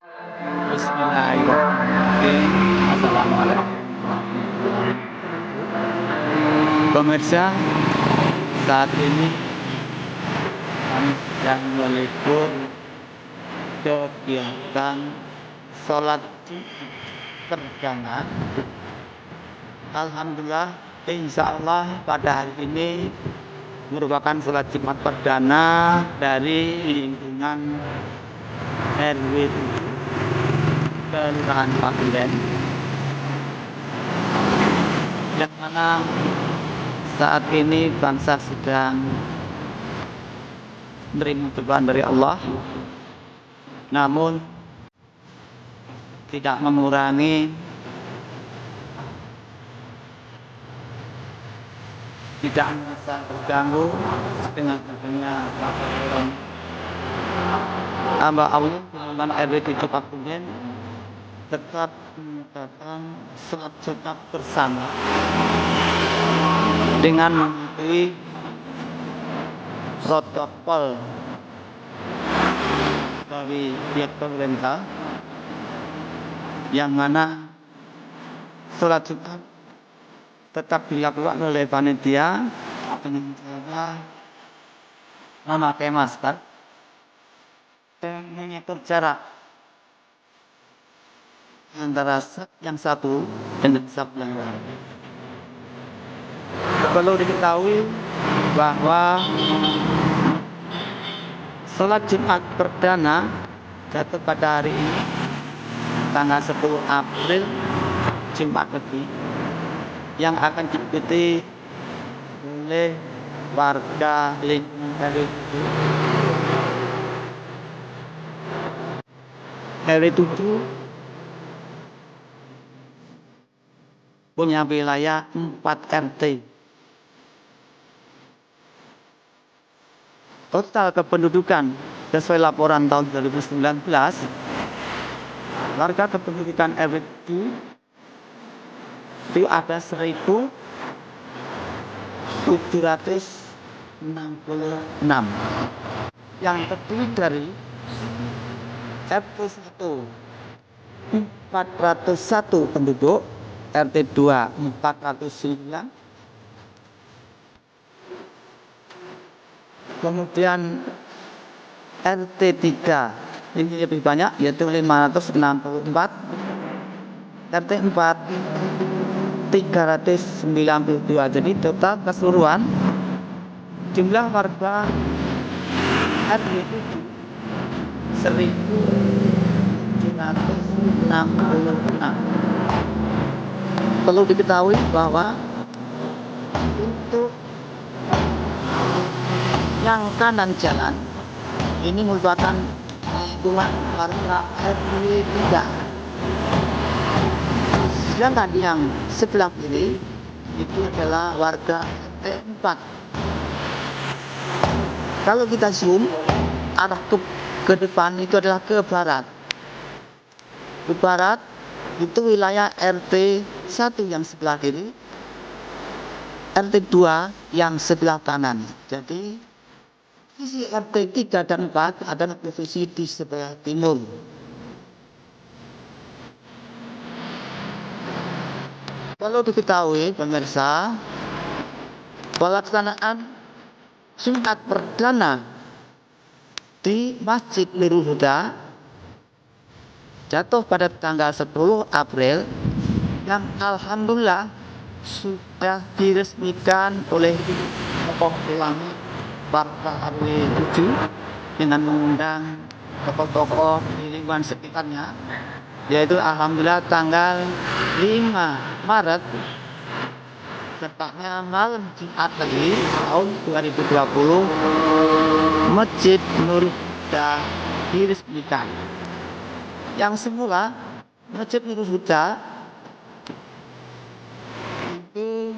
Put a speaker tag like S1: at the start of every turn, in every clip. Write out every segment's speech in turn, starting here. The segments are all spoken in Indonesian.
S1: Bismillahirrahmanirrahim. Assalamualaikum warahmatullahi wabarakatuh. Pemirsa, saat ini kami sedang meliput kegiatan sholat perdana. Alhamdulillah, insya Allah pada hari ini merupakan sholat Jumat perdana dari lingkungan RW Kelurahan Pakulen, yang mana saat ini bangsa sedang menerima cobaan dari Allah, namun tidak mengurangi, tidak merasa terganggu dengan adanya hamba Allah dengan RW 7 Pakulen tetap mengadakan sholat Jumat bersama dengan mematuhi protokol dari pihak pemerintah, yang mana sholat Jumat tetap dilakukan oleh panitia dengan cara memakai masker dan mengatur jarak antara saf yang satu dengan saf yang lain. Perlu diketahui bahwa sholat Jumat perdana jatuh pada hari ini, tanggal 10 April, Jumat Legi, yang akan diikuti oleh warga lingkungan RW 7 punya wilayah 4 RT. Total kependudukan sesuai laporan tahun 2019, warga kependudukan RW 7 itu ada 1.766, yang terdiri dari RT 1 401 penduduk, RT 2 409, kemudian RT 3 ini lebih banyak, yaitu 564, RT 4 392. Jadi total keseluruhan jumlah warga RW 7 1.766. Perlu diketahui bahwa untuk yang kanan jalan ini merupakan lingkungan warga RW 3, sedangkan yang sebelah kiri itu adalah warga RT 4. Kalau kita zoom arah ke depan, itu adalah ke barat. Ke barat itu wilayah RT 1 yang sebelah kiri, RT 2 yang sebelah kanan. Jadi posisi RT 3 dan 4 adalah posisi di sebelah timur. Perlu diketahui pemirsa, pelaksanaan Jumat perdana di Masjid Nurul Huda jatuh pada tanggal 10 April, yang alhamdulillah sudah diresmikan oleh tokoh ulama warga RW 7 dengan mengundang tokoh-tokoh di lingkungan sekitarnya, yaitu alhamdulillah tanggal 5 Maret, tepatnya malam Jumat lagi tahun 2020, Masjid Nurul Huda diresmikan. Yang semula Masjid Nurul Huda itu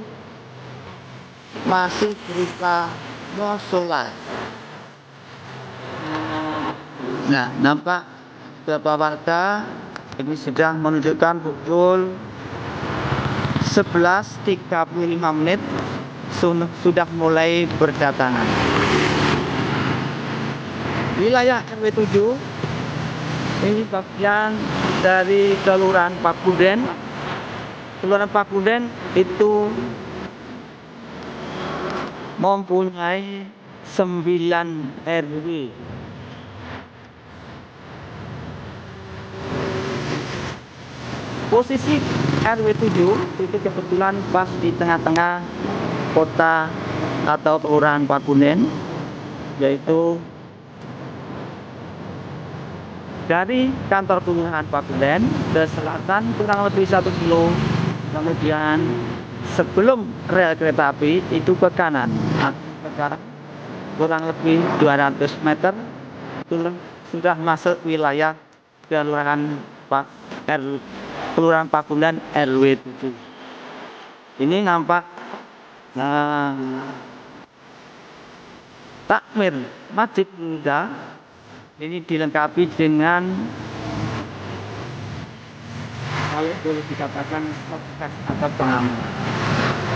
S1: masih berupa musola. Nah, nampak beberapa warga ini sedang menunjukkan pukul 11.35 sudah mulai berdatangan. Wilayah RW 7 Ini bagian dari Kelurahan Pakuden. Kelurahan Pakuden itu mempunyai 9 RW. Posisi RW 7 itu kebetulan pas di tengah-tengah kota atau Kelurahan Pakuden, yaitu dari kantor Kelurahan Pakuden ke selatan kurang lebih 1 kilo, kemudian sebelum rel kereta api itu ke kanan. Kurang lebih 200 meter sudah masuk wilayah Kelurahan Pakuden RW 7. Ini nampak takmir Masjid Bunda ini dilengkapi dengan, kalau boleh dikatakan, atau pengamen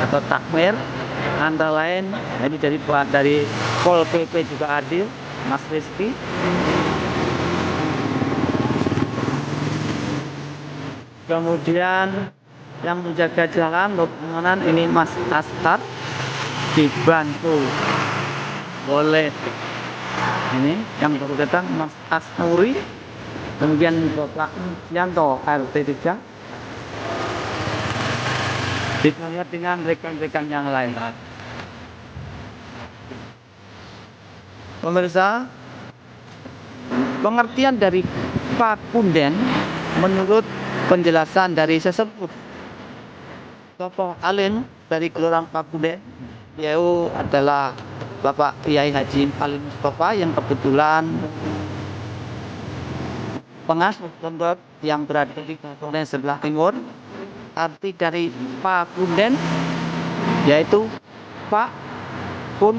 S1: atau takmir, antara lain ini dari Pol PP juga hadir, Mas Rizky. Kemudian yang menjaga jalan pengamanan ini Mas Astar, dibantu oleh ini yang baru datang Mas Asnuri, kemudian Bapak Yanto RT 3, ditanya dengan rekan-rekan yang lain. Pemirsa, pengertian dari Pakuden menurut penjelasan dari sesepuh tokoh alim dari Kelurahan Pakuden, yaitu adalah Bapak Kiai Haji Alim Mustafa yang kebetulan pengasuh pondok yang berada di Pakuden sebelah timur. Arti dari Pakuden yaitu Pak, Kun,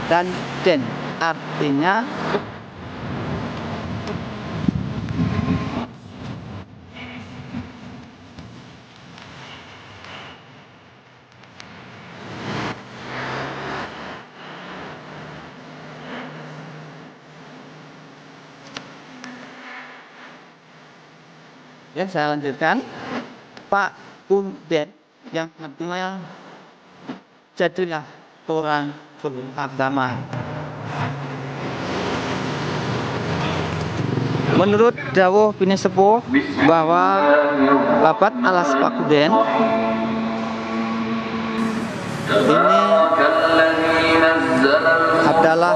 S1: dan Den. Artinya ya, saya lanjutkan. Pak Kun Den yang artinya jadilah orang beragama. Menurut dawuh Bini Sepuh bahwa Babat alas Pakuden ini adalah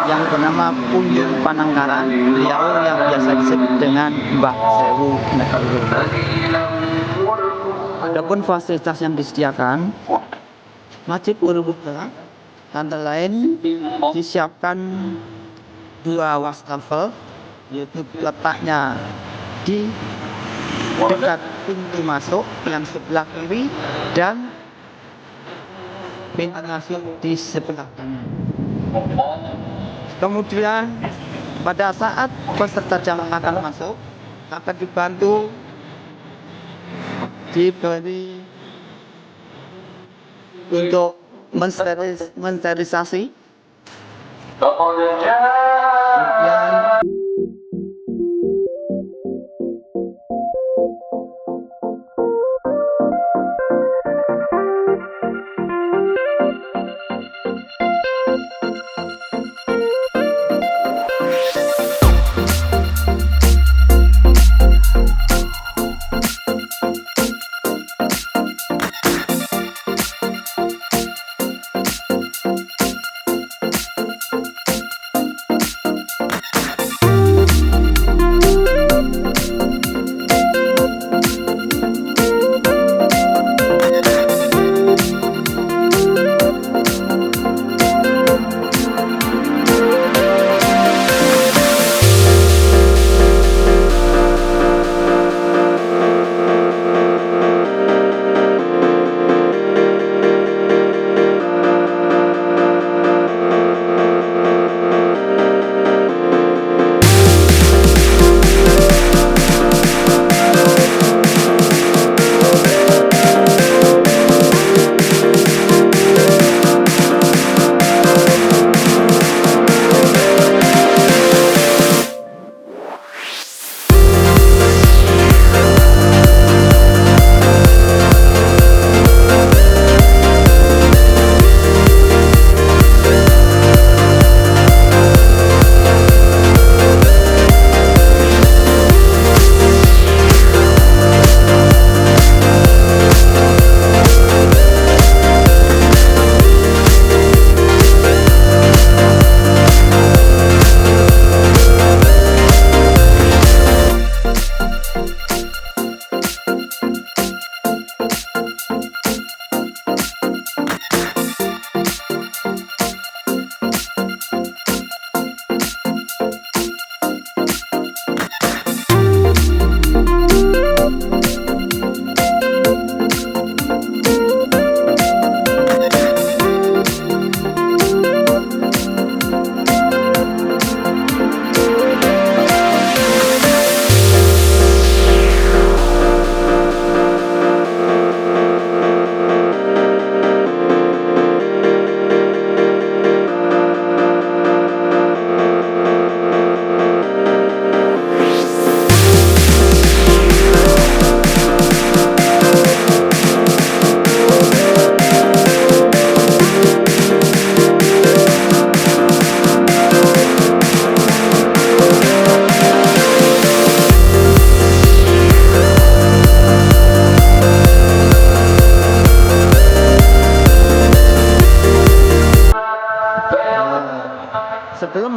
S1: yang bernama Punjung Panangkaran, beliau yang biasa disebut dengan Mbah Sewu Negoro. Adapun fasilitas yang disediakan Masjid Borobudur antara lain disiapkan 2 wastafel, yaitu letaknya di dekat pintu masuk yang sebelah kiri dan pintu masuk di sebelah kanan. Kemudian pada saat peserta jamaah akan masuk akan dibantu diberi untuk mensterilisasi.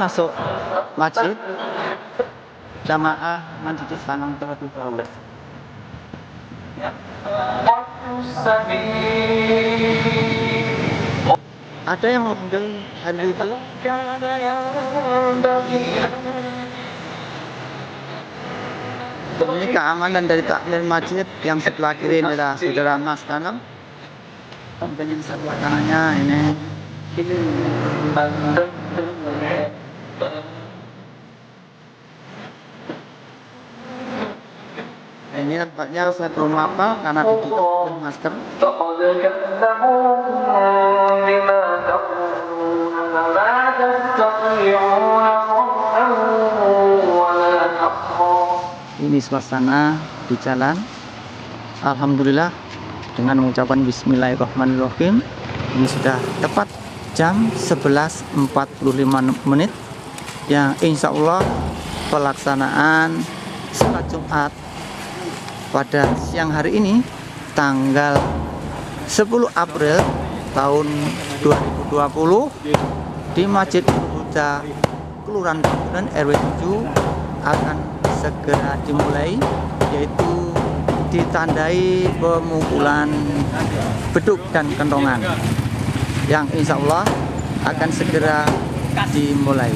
S1: masuk masjid, jamaah mencuci tangan terlebih dahulu. Ada yang mengambil hari itu? Ini keamanan dari takmir masjid. Yang sebelah kiri adalah saudara Mas Tanam, dan yang sebelah kanannya ini nampaknya saya belum hafal karena ditutup masker. Ini suasana di jalan. Alhamdulillah, dengan mengucapkan Bismillahirrahmanirrahim, ini sudah tepat jam 11.45 yang insya Allah pelaksanaan sholat Jumat pada siang hari ini tanggal 10 April tahun 2020 di Masjid Buddha Kelurahan Bangunan RW 7 akan segera dimulai, yaitu ditandai pemukulan beduk dan kentongan yang insya Allah akan segera dimulai.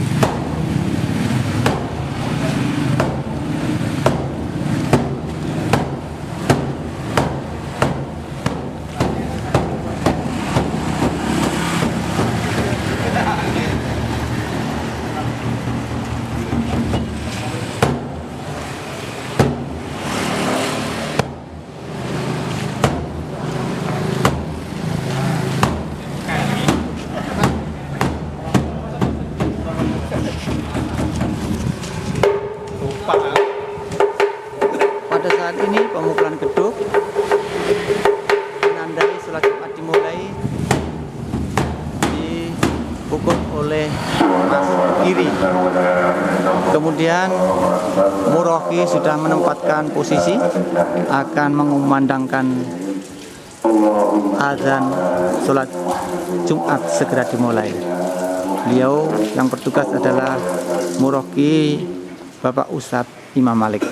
S1: Pada saat ini pemukulan beduk menandai sholat Jumat dimulai, dipukul oleh Mas Giri. Kemudian Muroki sudah menempatkan posisi akan mengumandangkan azan sholat Jumat segera dimulai. Beliau yang bertugas adalah Muroki Bapak Ustadz Imam Malik.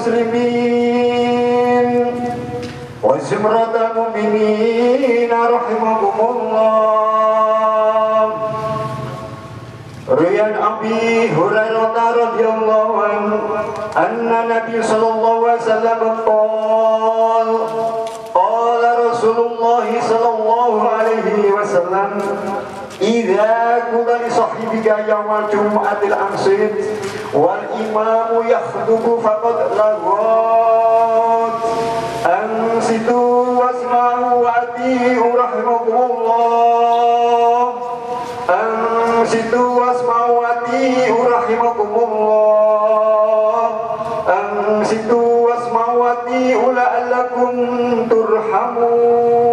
S2: المسلمين وزمرة المؤمنين رحمكم الله. روي عن أبي هريرة رضي الله عنه أن النبي صلى الله عليه وسلم قال قال رسول الله صلى الله عليه وسلم إذا قل لصاحبك يوم الجمعة الأنصت والإمام يخطب فقد لغوت أنصتوا واسمعوا وأطيعوا رحمكم الله. أنصتوا واسمعوا وأطيعوا رحمكم الله. أنصتوا واسمعوا وأطيعوا لعلكم ترحمون.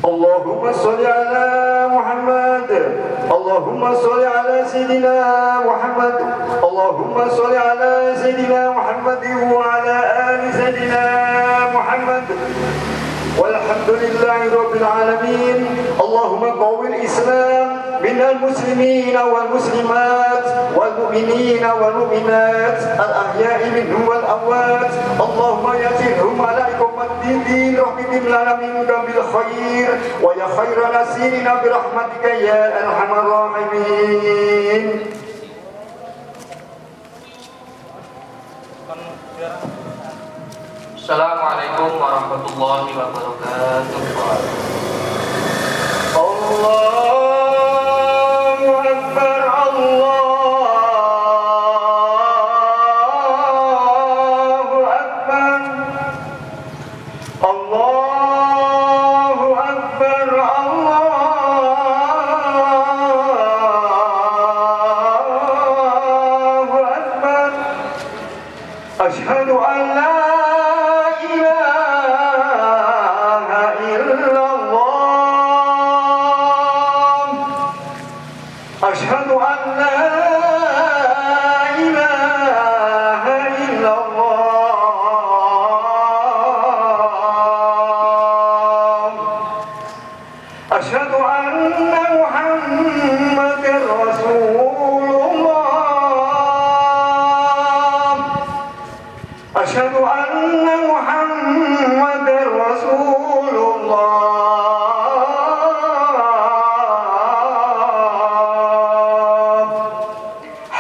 S2: اللهم صل على محمد. اللهم صل على سيدنا محمد. اللهم صل على سيدنا محمد وعلى آل سيدنا محمد والحمد لله رب العالمين. اللهم قوي الإسلام من المسلمين والمسلمات والمؤمنين والمؤمنات الأحياء منهم والأموات. اللهم يسرهم على إقامة الدين رحمتهم لنا منك بالخير ويا خير نسيرنا برحمتك يا أرحم الراحمين.
S3: Assalamualaikum warahmatullahi wabarakatuh.
S2: Allahu Akbar, Allahu Akbar, Allahu Akbar, Allahu Akbar. Asyhadu an la أشهد أن لا إله إلا الله. أشهد أن محمدا رسول الله. أشهد أن محمدا رسول الله.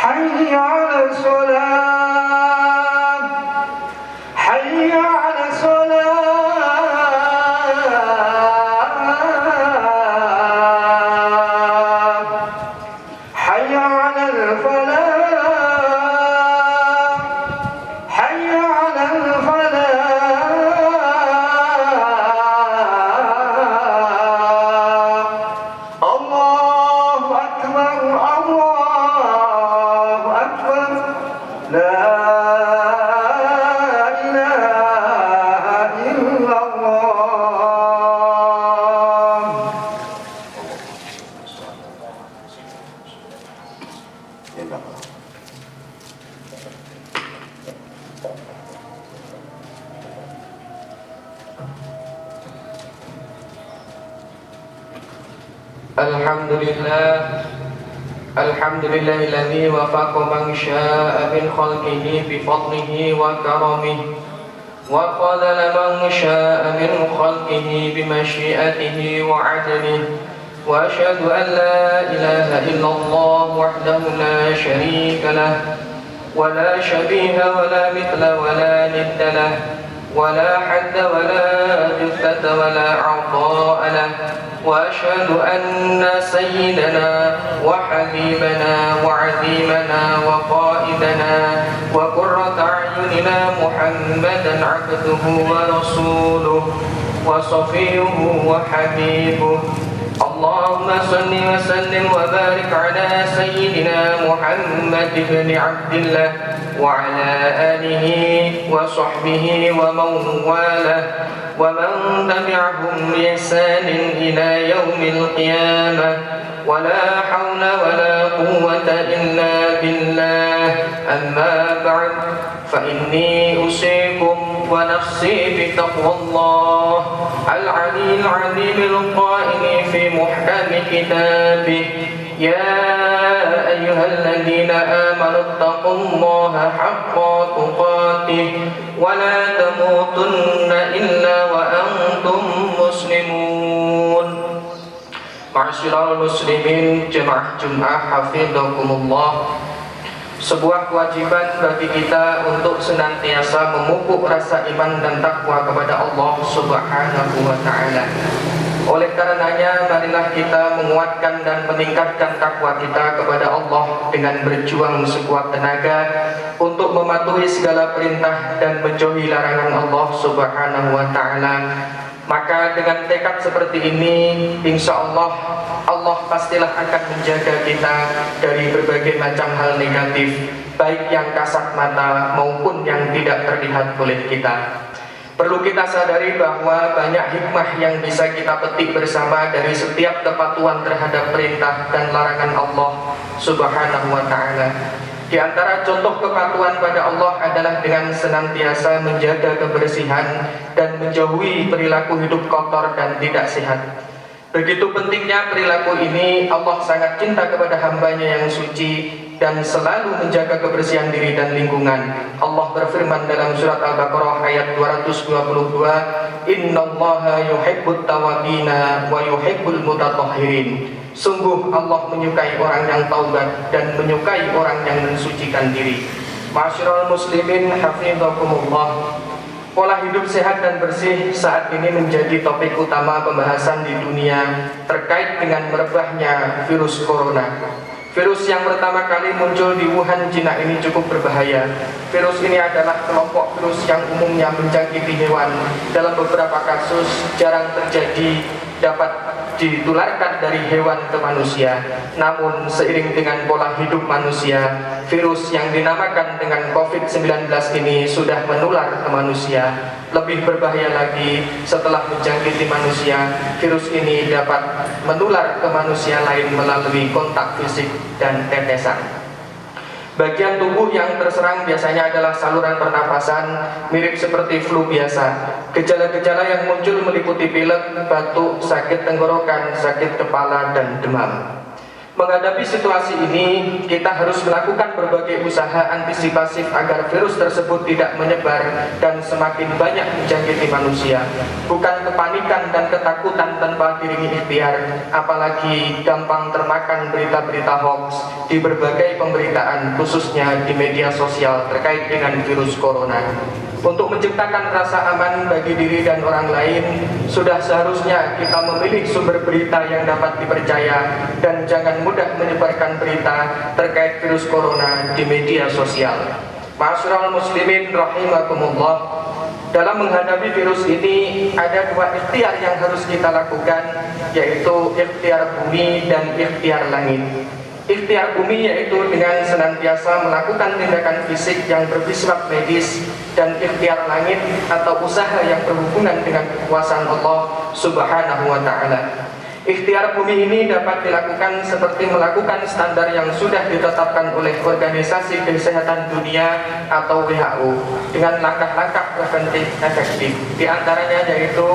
S2: حي على الصلاة. حي على الصلاة. حي على الفلاح. حي على الفلاح. الله أكبر، الله أكبر، لا إله إلا الله.
S3: Alhamdulillah alladzi wafaqa man syaa'a min khalqihi bi fadlihi wa karamihi wa qadala man syaa'a min khalqihi bi masyiatihi wa 'adlihi wa asyhadu an la ilaha illallah wahdahu la syarika lah wa la syabiha wa la mithla wa la nidda lah wa la hadda wa la juthata wa la 'ata'a lah. وأشهد أن سيدنا وحبيبنا وعظيمنا وقائدنا وقرة أعيننا محمدا عبده ورسوله وصفيه وحبيبه. اللهم صل وسلم وبارك على سيدنا محمد بن عبد الله وعلى آله وصحبه ومن والاه ومن تبعهم بإحسان إلى يوم القيامة. ولا حول ولا قوة إلا بالله. أما بعد فإني أوصيكم ونفسي بتقوى الله العلي العظيم القائل في محكم كتابه: يا أيها الذين آمنوا اتقوا الله حق تقاته ولا تموتن إلا وأنتم مسلمون. Ma'asyiral muslimin jemaah Jumat hafizakumullah. Sebuah kewajiban bagi kita untuk senantiasa memupuk rasa iman dan takwa kepada Allah Subhanahu wa taala. Oleh karenanya, marilah kita menguatkan dan meningkatkan takwa kita kepada Allah dengan berjuang sekuat tenaga untuk mematuhi segala perintah dan menjauhi larangan Allah Subhanahu wa taala. Maka dengan tekad seperti ini, insya Allah, Allah pastilah akan menjaga kita dari berbagai macam hal negatif, baik yang kasat mata maupun yang tidak terlihat oleh kita. Perlu kita sadari bahwa banyak hikmah yang bisa kita petik bersama dari setiap kepatuhan terhadap perintah dan larangan Allah Subhanahu wa ta'ala. Di antara contoh kepatuhan pada Allah adalah dengan senantiasa menjaga kebersihan dan menjauhi perilaku hidup kotor dan tidak sehat. Begitu pentingnya perilaku ini, Allah sangat cinta kepada hambanya yang suci dan selalu menjaga kebersihan diri dan lingkungan. Allah berfirman dalam surat Al-Baqarah ayat 222, Innallaha yuhibbut tawabina wa yuhibbul mutatahhirin. Sungguh Allah menyukai orang yang taubat dan menyukai orang yang mensucikan diri. Ma'asyiral muslimin hafizakumullah. Pola hidup sehat dan bersih saat ini menjadi topik utama pembahasan di dunia terkait dengan merebahnya virus corona. Virus yang pertama kali muncul di Wuhan, Cina ini cukup berbahaya. Virus ini adalah kelompok virus yang umumnya menjangkiti hewan. Dalam beberapa kasus jarang terjadi dapat ditularkan dari hewan ke manusia. Namun seiring dengan pola hidup manusia, virus yang dinamakan dengan COVID-19 ini sudah menular ke manusia. Lebih berbahaya lagi, setelah menjangkiti manusia, virus ini dapat menular ke manusia lain melalui kontak fisik dan tetesan. Bagian tubuh yang terserang biasanya adalah saluran pernapasan, mirip seperti flu biasa. Gejala-gejala yang muncul meliputi pilek, batuk, sakit tenggorokan, sakit kepala, dan demam. Menghadapi situasi ini, kita harus melakukan berbagai usaha antisipasif agar virus tersebut tidak menyebar dan semakin banyak menjangkiti manusia. Bukan kepanikan dan ketakutan tanpa diiringi ikhtiar, apalagi gampang termakan berita-berita hoax di berbagai pemberitaan, khususnya di media sosial terkait dengan virus corona. Untuk menciptakan rasa aman bagi diri dan orang lain, sudah seharusnya kita memilih sumber berita yang dapat dipercaya dan jangan mudah menyebarkan berita terkait virus corona di media sosial. Ma'asyiral muslimin rahimakumullah. Dalam menghadapi virus ini ada dua ikhtiar yang harus kita lakukan, yaitu ikhtiar bumi dan ikhtiar langit. Ikhtiar bumi yaitu dengan senantiasa melakukan tindakan fisik yang bersifat medis, dan ikhtiar langit atau usaha yang berhubungan dengan kekuasaan Allah Subhanahu wa ta'ala. Ikhtiar bumi ini dapat dilakukan seperti melakukan standar yang sudah ditetapkan oleh Organisasi Kesehatan Dunia atau WHO dengan langkah-langkah preventif efektif. Di antaranya yaitu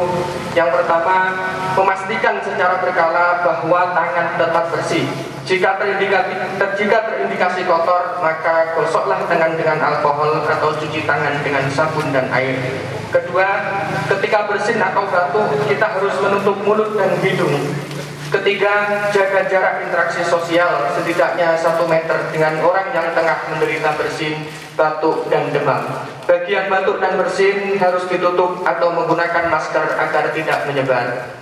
S3: yang pertama, memastikan secara berkala bahwa tangan tetap bersih. Jika terindikasi kotor, maka gosoklah tangan dengan alkohol atau cuci tangan dengan sabun dan air. Kedua, ketika bersin atau batuk, kita harus menutup mulut dan hidung. Ketiga, jaga jarak interaksi sosial setidaknya 1 meter dengan orang yang tengah menderita bersin, batuk, dan demam. Bagi yang batuk dan bersin harus ditutup atau menggunakan masker agar tidak menyebar.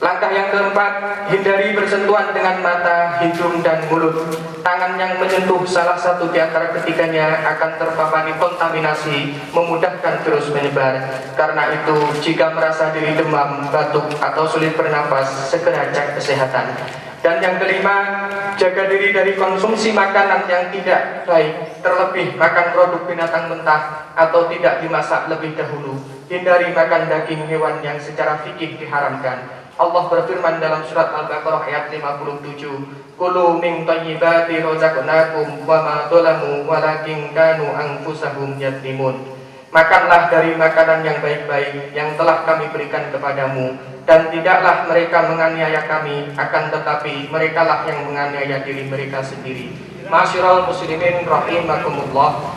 S3: Langkah yang keempat, hindari bersentuhan dengan mata, hidung, dan mulut. Tangan yang menyentuh salah satu di antara ketiganya akan terpapar kontaminasi, memudahkan virus menyebar. Karena itu, jika merasa diri demam, batuk, atau sulit bernapas, segera cek kesehatan. Dan yang kelima, jaga diri dari konsumsi makanan yang tidak baik, terlebih makan produk binatang mentah atau tidak dimasak lebih dahulu. Hindari makan daging hewan yang secara fikih diharamkan. Allah berfirman dalam surat Al-Baqarah ayat 57, Kulu min thayyibati razaqnakum wa ma dzalamu walakin kanu anfusahum yadlimun. Makanlah dari makanan yang baik-baik yang telah kami berikan kepadamu, dan tidaklah mereka menganiaya kami, akan tetapi merekalah yang menganiaya diri mereka sendiri. Ma'asyiral muslimin rahimakumullah.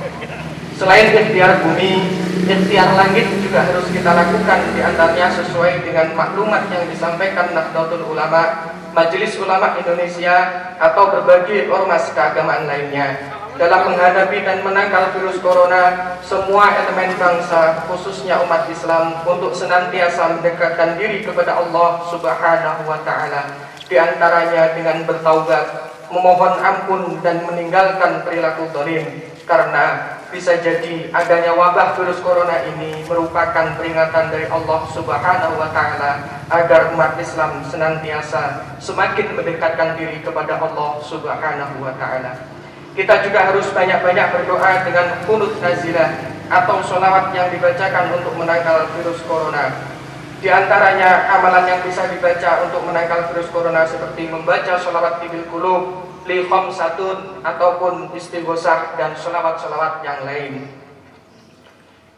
S3: Selain ikhtiar bumi, ikhtiar langit juga harus kita lakukan, di antaranya sesuai dengan maklumat yang disampaikan Nahdlatul Ulama, Majelis Ulama Indonesia, atau berbagai ormas keagamaan lainnya. Dalam menghadapi dan menangkal virus corona, semua elemen bangsa, khususnya umat Islam, untuk senantiasa mendekatkan diri kepada Allah Subhanahu wa Ta'ala, di antaranya dengan bertaubat, memohon ampun, dan meninggalkan perilaku zalim. Karena bisa jadi adanya wabah virus corona ini merupakan peringatan dari Allah Subhanahu wa Ta'ala agar umat Islam senantiasa semakin mendekatkan diri kepada Allah Subhanahu wa Ta'ala. Kita juga harus banyak-banyak berdoa dengan qunut nazilah atau sholawat yang dibacakan untuk menangkal virus corona. Di antaranya amalan yang bisa dibaca untuk menangkal virus corona seperti membaca sholawat tibil qulub, li khamsatun, ataupun istighosah dan sholawat-sholawat yang lain.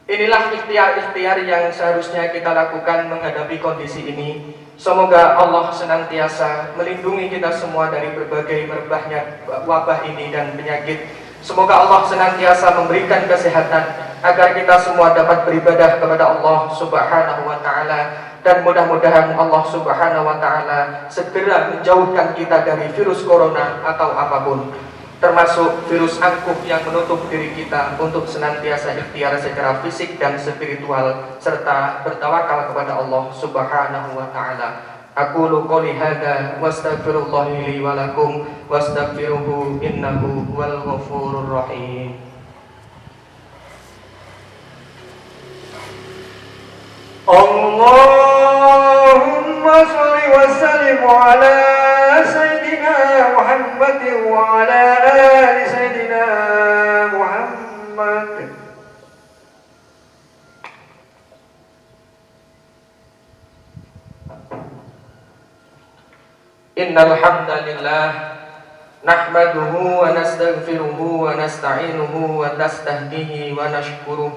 S3: Inilah ikhtiar-ikhtiar yang seharusnya kita lakukan menghadapi kondisi ini. Semoga Allah senantiasa melindungi kita semua dari berbagai merebahnya wabah ini dan penyakit. Semoga Allah senantiasa memberikan kesehatan agar kita semua dapat beribadah kepada Allah Subhanahu wa Ta'ala, dan mudah-mudahan Allah Subhanahu wa Ta'ala segera menjauhkan kita dari virus corona atau apapun, termasuk virus angkuh yang menutup diri kita untuk senantiasa ikhtiar secara fisik dan spiritual, serta bertawakal kepada Allah Subhanahu wa Ta'ala. Aqulu qouli hadza wastaghfirullaha li wa lakum wastaghfiruhu innahu huwal ghafurur rahim.
S2: Allahumma shalli wa sallim ala sayyidina Muhammadin wa ala ali sayyidina Muhammad.
S3: Innal hamdalillah nahmaduhu wa nastaghfiruhu wa nasta'inuhu wa nastahdihi wa nashkuruh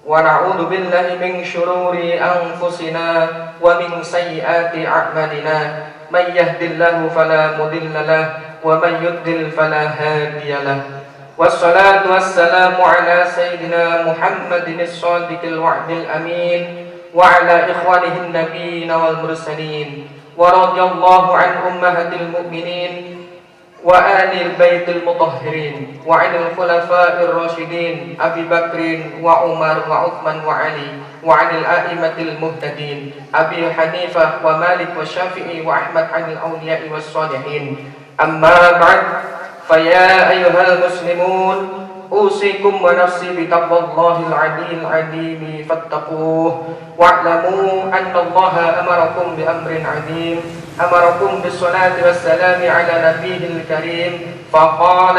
S3: wa na'udzu billahi min shururi anfusina wa min sayyiati a'malina. May yahdihillahu fala mudilla lahu wa may yudlil fala hadiya lahu. Wassalatu wassalamu ala sayyidina Muhammadin as-sadiqil wa'dil amin wa ala ikhwanihin nabiyyin wal mursalin. ورضي الله عن أمهات المؤمنين وآل البيت المطهرين وعن الخلفاء الراشدين أبي بكر وعمر وعثمان وعلي وعن الأئمة المهتدين أبي حنيفة ومالك والشافعي وأحمد عن الأولياء والصالحين. أما بعد، فيا أيها المسلمون، أوصيكم ونفسي بتقوى الله العلي العليم فاتقوه، واعلموا أن الله أمركم بأمر عظيم، أمركم بالصلاة والسلام على نبيه الكريم، فقال: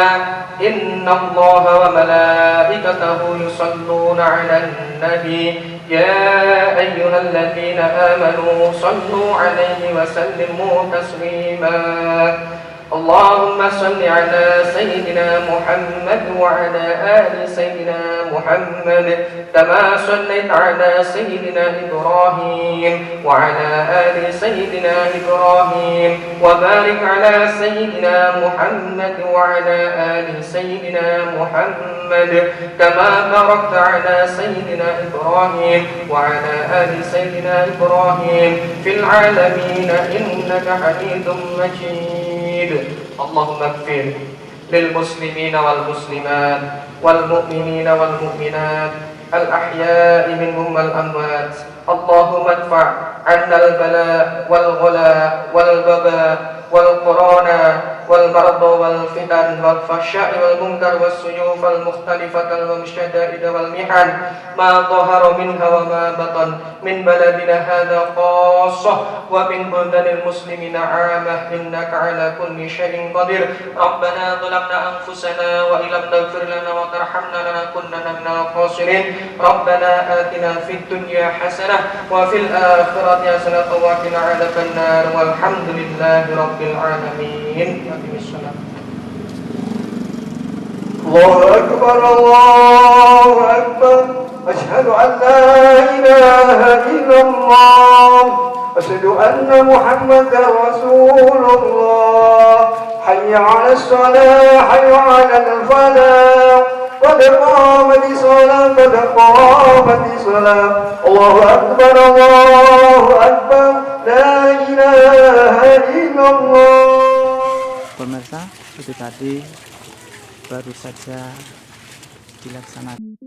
S3: إن الله وملائكته يصلون على النبي، يا أيها الذين آمنوا صلوا عليه وسلموا تسليما. اللهم صل على سيدنا محمد وعلى آل سيدنا محمد كما صليت على سيدنا إبراهيم وعلى آل سيدنا إبراهيم، وبارك على سيدنا محمد وعلى آل سيدنا محمد كما باركت على سيدنا إبراهيم وعلى آل سيدنا إبراهيم في العالمين إنك حميد مجيد. اللهم اغفر للمسلمين والمسلمات والمؤمنين والمؤمنات الأحياء منهم والأموات. اللهم ادفع عنا البلاء والغلاء والوباء والقرانا والمرض والفتن والفحشاء والمنكر والسيوف المختلفة والشدائد والمحن ما ظهر منها وما بطن من بلدنا هذا خاصة ومن بلدان المسلمين عامة، إنك على كل شيء قدير. ربنا ظلمنا أنفسنا وإن لم تغفر لنا وترحمنا لنكونن من الخاسرين. ربنا آتنا في الدنيا حسنة وفي الآخرة حسنة وقنا عذاب النار، والحمد لله رب العالمين.
S2: الله أكبر الله أكبر، أشهد أن لا إله إلا الله أشهد أن محمدا رسول الله حي على الصلاة حي على الفلاح قد قامت الصلاة قد قامت الصلاة الله أكبر لا إله إلا الله.
S1: Pemirsa, itu tadi baru saja dilaksanakan.